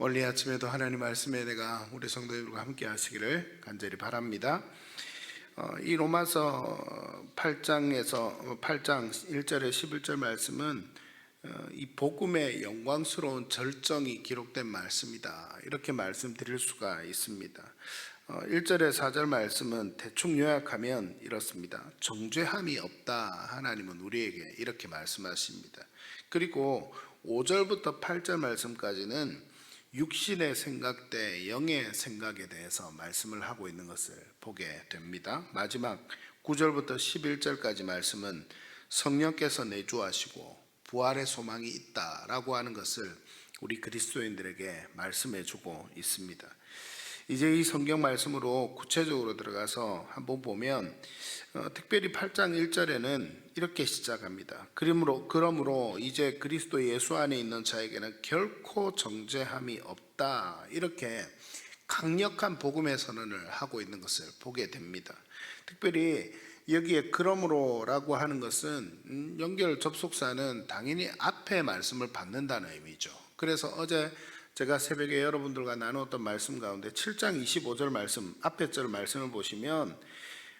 오늘 이 아침에도 하나님 말씀에 내가 우리 성도들과 함께 하시기를 간절히 바랍니다. 이 로마서 8장에서 8장 1절에 11절 말씀은 이 복음의 영광스러운 절정이 기록된 말씀이다, 이렇게 말씀드릴 수가 있습니다. 1절에 4절 말씀은 대충 요약하면 이렇습니다. 정죄함이 없다, 하나님은 우리에게 이렇게 말씀하십니다. 그리고 5절부터 8절 말씀까지는 육신의 생각대 영의 생각에 대해서 말씀을 하고 있는 것을 보게 됩니다. 마지막 9절부터 11절까지 말씀은 성령께서 내주하시고 부활의 소망이 있다라고 하는 것을 우리 그리스도인들에게 말씀해 주고 있습니다. 이제 이 성경 말씀으로 구체적으로 들어가서 한번 보면 특별히 8장 1절에는 이렇게 시작합니다. 그러므로 이제 그리스도 예수 안에 있는 자에게는 결코 정죄함이 없다, 이렇게 강력한 복음의 선언을 하고 있는 것을 보게 됩니다. 특별히 여기에 그러므로라고 하는 것은 연결 접속사는 당연히 앞에 말씀을 받는다는 의미죠. 그래서 어제 제가 새벽에 여러분들과 나누었던 말씀 가운데 7장 25절 말씀 앞에 절 말씀을 보시면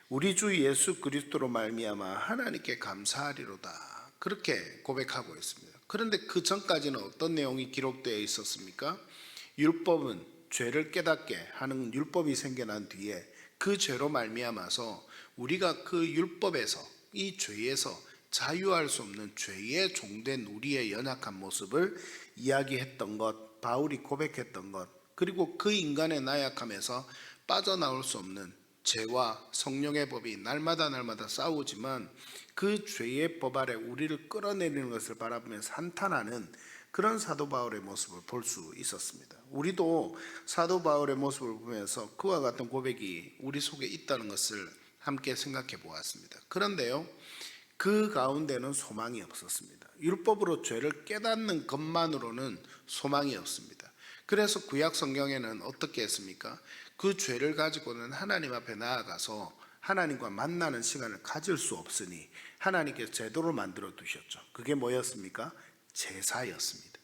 우리 주 예수 그리스도로 말미암아 하나님께 감사하리로다, 그렇게 고백하고 있습니다. 그런데 그 전까지는 어떤 내용이 기록되어 있었습니까? 율법은 죄를 깨닫게 하는 율법이 생겨난 뒤에 그 죄로 말미암아서 우리가 그 율법에서, 이 죄에서 자유할 수 없는 죄의 종된 우리의 연약한 모습을 이야기했던 것, 바울이 고백했던 것, 그리고 그 인간의 나약함에서 빠져나올 수 없는 죄와 성령의 법이 날마다 싸우지만 그 죄의 법 아래 우리를 끌어내리는 것을 바라보면서 한탄하는 그런 사도 바울의 모습을 볼 수 있었습니다. 우리도 사도 바울의 모습을 보면서 그와 같은 고백이 우리 속에 있다는 것을 함께 생각해 보았습니다. 그런데요, 그 가운데는 소망이 없었습니다. 율법으로 죄를 깨닫는 것만으로는 소망이 없습니다. 그래서 구약 성경에는 어떻게 했습니까? 그 죄를 가지고는 하나님 앞에 나아가서 하나님과 만나는 시간을 가질 수 없으니 하나님께서 제도를 만들어 두셨죠. 그게 뭐였습니까? 제사였습니다.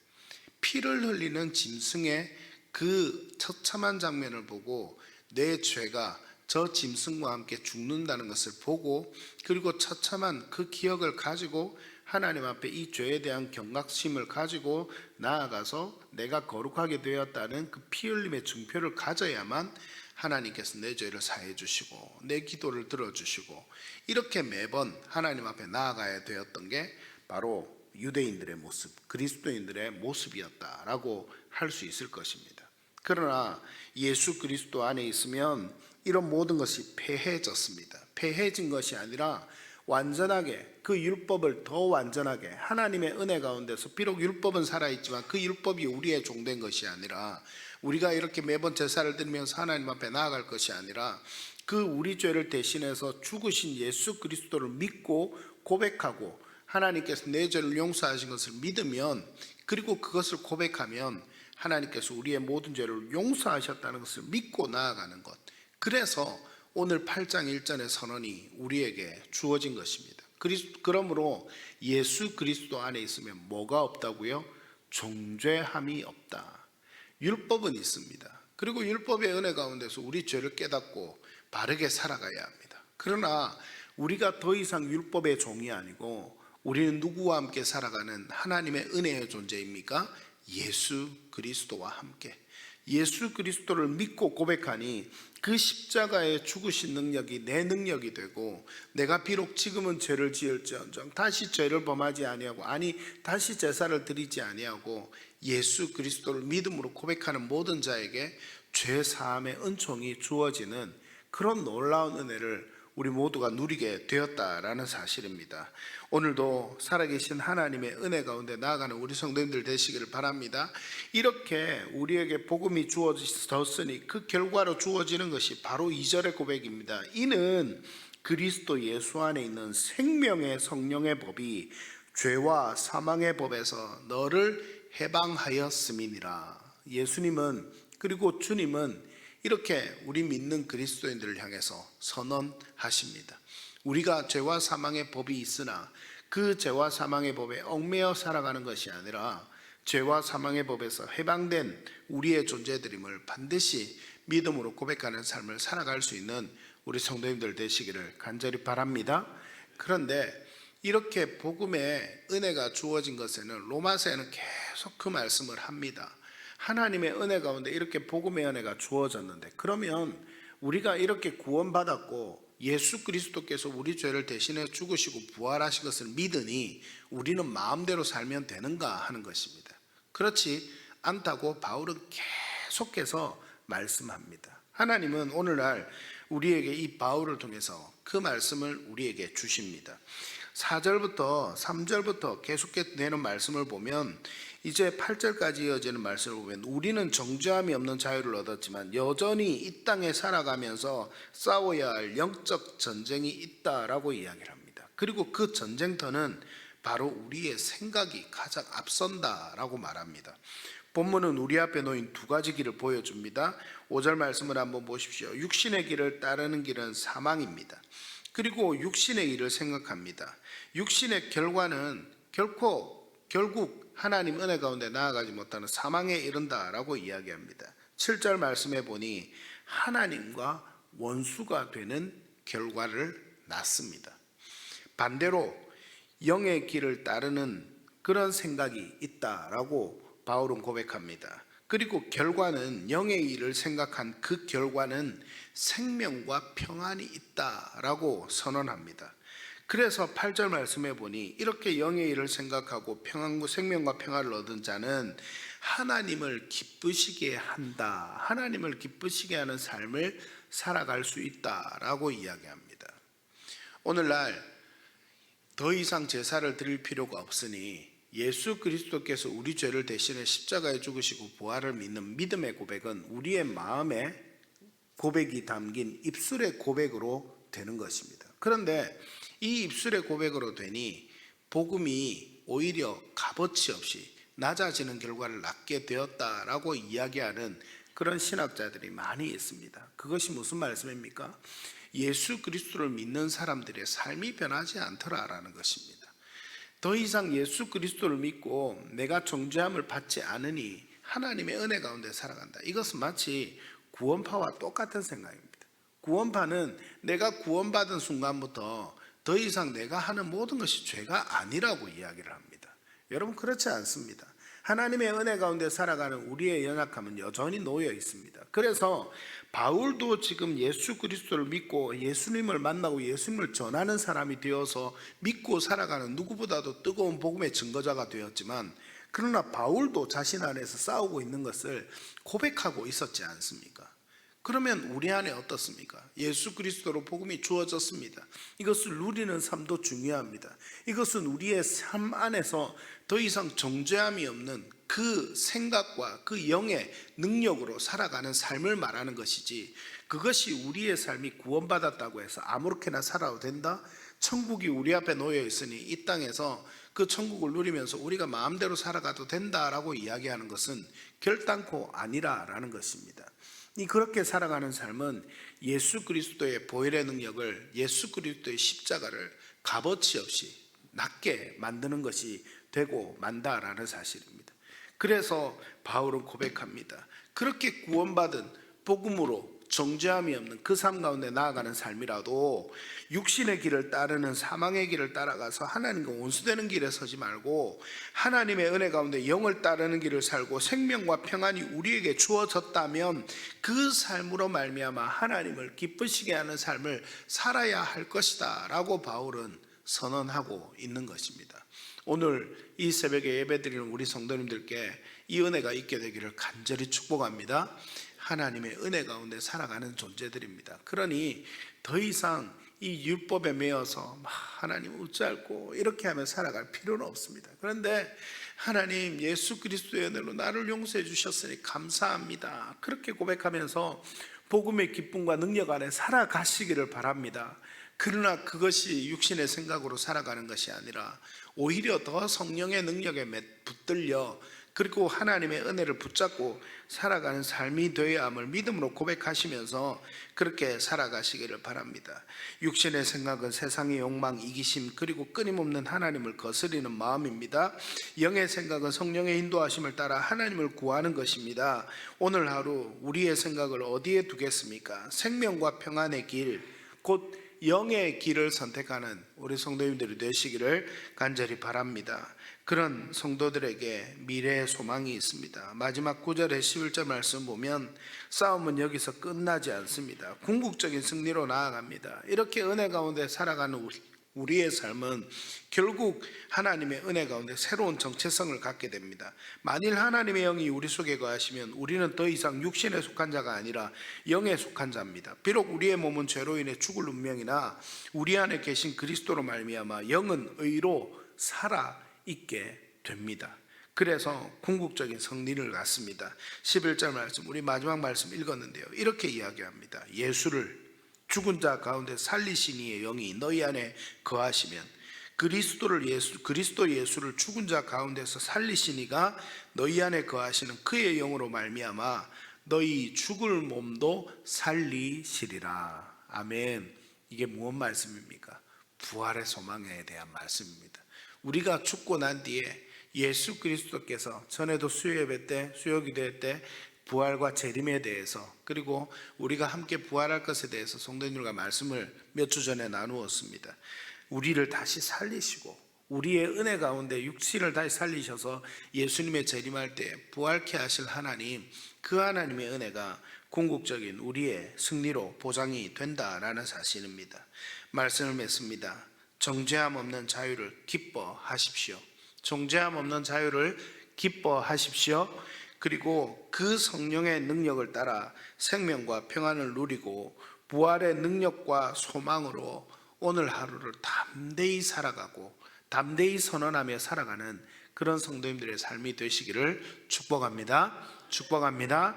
피를 흘리는 짐승의 그 처참한 장면을 보고 내 죄가 저 짐승과 함께 죽는다는 것을 보고, 그리고 처참한 그 기억을 가지고 하나님 앞에 이 죄에 대한 경각심을 가지고 나아가서 내가 거룩하게 되었다는 그 피 흘림의 증표를 가져야만 하나님께서 내 죄를 사해 주시고 내 기도를 들어주시고, 이렇게 매번 하나님 앞에 나아가야 되었던 게 바로 유대인들의 모습, 그리스도인들의 모습이었다라고 할 수 있을 것입니다. 그러나 예수 그리스도 안에 있으면 이런 모든 것이 폐해졌습니다. 폐해진 것이 아니라 완전하게 그 율법을 더 완전하게 하나님의 은혜 가운데서, 비록 율법은 살아있지만 그 율법이 우리의 종된 것이 아니라, 우리가 이렇게 매번 제사를 드리면서 하나님 앞에 나아갈 것이 아니라 그 우리 죄를 대신해서 죽으신 예수 그리스도를 믿고 고백하고 하나님께서 내 죄를 용서하신 것을 믿으면, 그리고 그것을 고백하면 하나님께서 우리의 모든 죄를 용서하셨다는 것을 믿고 나아가는 것, 그래서 오늘 8장 1절의 선언이 우리에게 주어진 것입니다. 그러므로 예수 그리스도 안에 있으면 뭐가 없다고요? 정죄함이 없다. 율법은 있습니다. 그리고 율법의 은혜 가운데서 우리 죄를 깨닫고 바르게 살아가야 합니다. 그러나 우리가 더 이상 율법의 종이 아니고 우리는 누구와 함께 살아가는 하나님의 은혜의 존재입니까? 예수 그리스도와 함께. 예수 그리스도를 믿고 고백하니 그 십자가의 죽으신 능력이 내 능력이 되고, 내가 비록 지금은 죄를 지을지언정 다시 죄를 범하지 아니하고, 아니 다시 제사를 드리지 아니하고 예수 그리스도를 믿음으로 고백하는 모든 자에게 죄 사함의 은총이 주어지는 그런 놀라운 은혜를 우리 모두가 누리게 되었다라는 사실입니다. 오늘도 살아계신 하나님의 은혜 가운데 나아가는 우리 성도님들 되시기를 바랍니다. 이렇게 우리에게 복음이 주어졌으니 그 결과로 주어지는 것이 바로 2절의 고백입니다. 이는 그리스도 예수 안에 있는 생명의 성령의 법이 죄와 사망의 법에서 너를 해방하였음이니라. 예수님은, 그리고 주님은 이렇게 우리 믿는 그리스도인들을 향해서 선언하십니다. 우리가 죄와 사망의 법이 있으나 그 죄와 사망의 법에 얽매여 살아가는 것이 아니라 죄와 사망의 법에서 해방된 우리의 존재들임을 반드시 믿음으로 고백하는 삶을 살아갈 수 있는 우리 성도님들 되시기를 간절히 바랍니다. 그런데 이렇게 복음의 은혜가 주어진 것에는 로마서에는 계속 그 말씀을 합니다. 하나님의 은혜 가운데 이렇게 복음의 은혜가 주어졌는데, 그러면 우리가 이렇게 구원받았고 예수 그리스도께서 우리 죄를 대신해 죽으시고 부활하신 것을 믿으니 우리는 마음대로 살면 되는가 하는 것입니다. 그렇지 않다고 바울은 계속해서 말씀합니다. 하나님은 오늘날 우리에게 이 바울을 통해서 그 말씀을 우리에게 주십니다. 4절부터 3절부터 계속해서 내는 말씀을 보면 이제 8절까지 이어지는 말씀을 보면 우리는 정죄함이 없는 자유를 얻었지만 여전히 이 땅에 살아가면서 싸워야 할 영적 전쟁이 있다라고 이야기를 합니다. 그리고 그 전쟁터는 바로 우리의 생각이 가장 앞선다라고 말합니다. 본문은 우리 앞에 놓인 두 가지 길을 보여줍니다. 5절 말씀을 한번 보십시오. 육신의 길을 따르는 길은 사망입니다. 그리고 육신의 일을 생각합니다. 육신의 결과는 결국 하나님 은혜 가운데 나아가지 못하는 사망에 이른다라고 이야기합니다. 7절 말씀해 보니 하나님과 원수가 되는 결과를 낳습니다. 반대로 영의 길을 따르는 그런 생각이 있다라고 바울은 고백합니다. 그리고 결과는 영의 일을 생각한 그 결과는 생명과 평안이 있다라고 선언합니다. 그래서 8절 말씀해 보니 이렇게 영의 일을 생각하고 생명과 평안을 얻은 자는 하나님을 기쁘시게 한다, 하나님을 기쁘시게 하는 삶을 살아갈 수 있다라고 이야기합니다. 오늘날 더 이상 제사를 드릴 필요가 없으니 예수 그리스도께서 우리 죄를 대신해 십자가에 죽으시고 부활을 믿는 믿음의 고백은 우리의 마음에 고백이 담긴 입술의 고백으로 되는 것입니다. 그런데 이 입술의 고백으로 되니 복음이 오히려 값어치 없이 낮아지는 결과를 낳게 되었다라고 이야기하는 그런 신학자들이 많이 있습니다. 그것이 무슨 말씀입니까? 예수 그리스도를 믿는 사람들의 삶이 변하지 않더라라는 것입니다. 더 이상 예수 그리스도를 믿고 내가 정죄함을 받지 않으니 하나님의 은혜 가운데 살아간다. 이것은 마치 구원파와 똑같은 생각입니다. 구원파는 내가 구원받은 순간부터 더 이상 내가 하는 모든 것이 죄가 아니라고 이야기를 합니다. 여러분, 그렇지 않습니다. 하나님의 은혜 가운데 살아가는 우리의 연약함은 여전히 놓여 있습니다. 그래서 바울도 지금 예수 그리스도를 믿고 예수님을 만나고 예수님을 전하는 사람이 되어서 믿고 살아가는 누구보다도 뜨거운 복음의 증거자가 되었지만, 그러나 바울도 자신 안에서 싸우고 있는 것을 고백하고 있었지 않습니까? 그러면 우리 안에 어떻습니까? 예수 그리스도로 복음이 주어졌습니다. 이것을 누리는 삶도 중요합니다. 이것은 우리의 삶 안에서 더 이상 정죄함이 없는 그 생각과 그 영의 능력으로 살아가는 삶을 말하는 것이지, 그것이 우리의 삶이 구원받았다고 해서 아무렇게나 살아도 된다? 천국이 우리 앞에 놓여 있으니 이 땅에서 그 천국을 누리면서 우리가 마음대로 살아가도 된다라고 이야기하는 것은 결단코 아니라라는 것입니다. 그렇게 살아가는 삶은 예수 그리스도의 보혈의 능력을, 예수 그리스도의 십자가를 값어치 없이 낮게 만드는 것이 되고 만다라는 사실입니다. 그래서 바울은 고백합니다. 그렇게 구원받은 복음으로 정죄함이 없는 그 삶 가운데 나아가는 삶이라도 육신의 길을 따르는 사망의 길을 따라가서 하나님과 원수되는 길에 서지 말고 하나님의 은혜 가운데 영을 따르는 길을 살고 생명과 평안이 우리에게 주어졌다면 그 삶으로 말미암아 하나님을 기쁘시게 하는 삶을 살아야 할 것이다 라고 바울은 선언하고 있는 것입니다. 오늘 이 새벽에 예배드리는 우리 성도님들께 이 은혜가 있게 되기를 간절히 축복합니다. 하나님의 은혜 가운데 살아가는 존재들입니다. 그러니 더 이상 이 율법에 매여서 하나님 어찌할꼬 이렇게 하며 살아갈 필요는 없습니다. 그런데 하나님, 예수 그리스도의 은혜로 나를 용서해 주셨으니 감사합니다. 그렇게 고백하면서 복음의 기쁨과 능력 안에 살아가시기를 바랍니다. 그러나 그것이 육신의 생각으로 살아가는 것이 아니라 오히려 더 성령의 능력에 붙들려 그리고 하나님의 은혜를 붙잡고 살아가는 삶이 되어야 함을 믿음으로 고백하시면서 그렇게 살아가시기를 바랍니다. 육신의 생각은 세상의 욕망, 이기심, 그리고 끊임없는 하나님을 거스리는 마음입니다. 영의 생각은 성령의 인도하심을 따라 하나님을 구하는 것입니다. 오늘 하루 우리의 생각을 어디에 두겠습니까? 생명과 평안의 길, 곧 영의 길을 선택하는 우리 성도님들이 되시기를 간절히 바랍니다. 그런 성도들에게 미래의 소망이 있습니다. 마지막 9절의 11절 말씀 보면 싸움은 여기서 끝나지 않습니다. 궁극적인 승리로 나아갑니다. 이렇게 은혜 가운데 살아가는 우리의 삶은 결국 하나님의 은혜 가운데 새로운 정체성을 갖게 됩니다. 만일 하나님의 영이 우리 속에 거하시면 우리는 더 이상 육신에 속한 자가 아니라 영에 속한 자입니다. 비록 우리의 몸은 죄로 인해 죽을 운명이나 우리 안에 계신 그리스도로 말미암아 영은 의로 살아 있게 됩니다. 그래서 궁극적인 승리를 갖습니다. 11절 말씀, 우리 마지막 말씀 읽었는데요, 이렇게 이야기합니다. 예수를 죽은 자 가운데 살리신 이의 영이 너희 안에 거하시면, 그리스도 예수를 죽은 자 가운데서 살리신 이가 너희 안에 거하시는 그의 영으로 말미암아 너희 죽을 몸도 살리시리라. 아멘. 이게 무슨 말씀입니까? 부활의 소망에 대한 말씀입니다. 우리가 죽고 난 뒤에 예수 그리스도께서 전에도 수요예배 때, 수요기도회 때 부활과 재림에 대해서, 그리고 우리가 함께 부활할 것에 대해서 성도님들과 말씀을 몇 주 전에 나누었습니다. 우리를 다시 살리시고 우리의 은혜 가운데 육신을 다시 살리셔서 예수님의 재림할 때 부활케 하실 하나님, 그 하나님의 은혜가 궁극적인 우리의 승리로 보장이 된다라는 사실입니다. 말씀을 맺습니다. 정죄함 없는 자유를 기뻐하십시오. 정죄함 없는 자유를 기뻐하십시오. 그리고 그 성령의 능력을 따라 생명과 평안을 누리고 부활의 능력과 소망으로 오늘 하루를 담대히 살아가고 담대히 선언하며 살아가는 그런 성도님들의 삶이 되시기를 축복합니다. 축복합니다.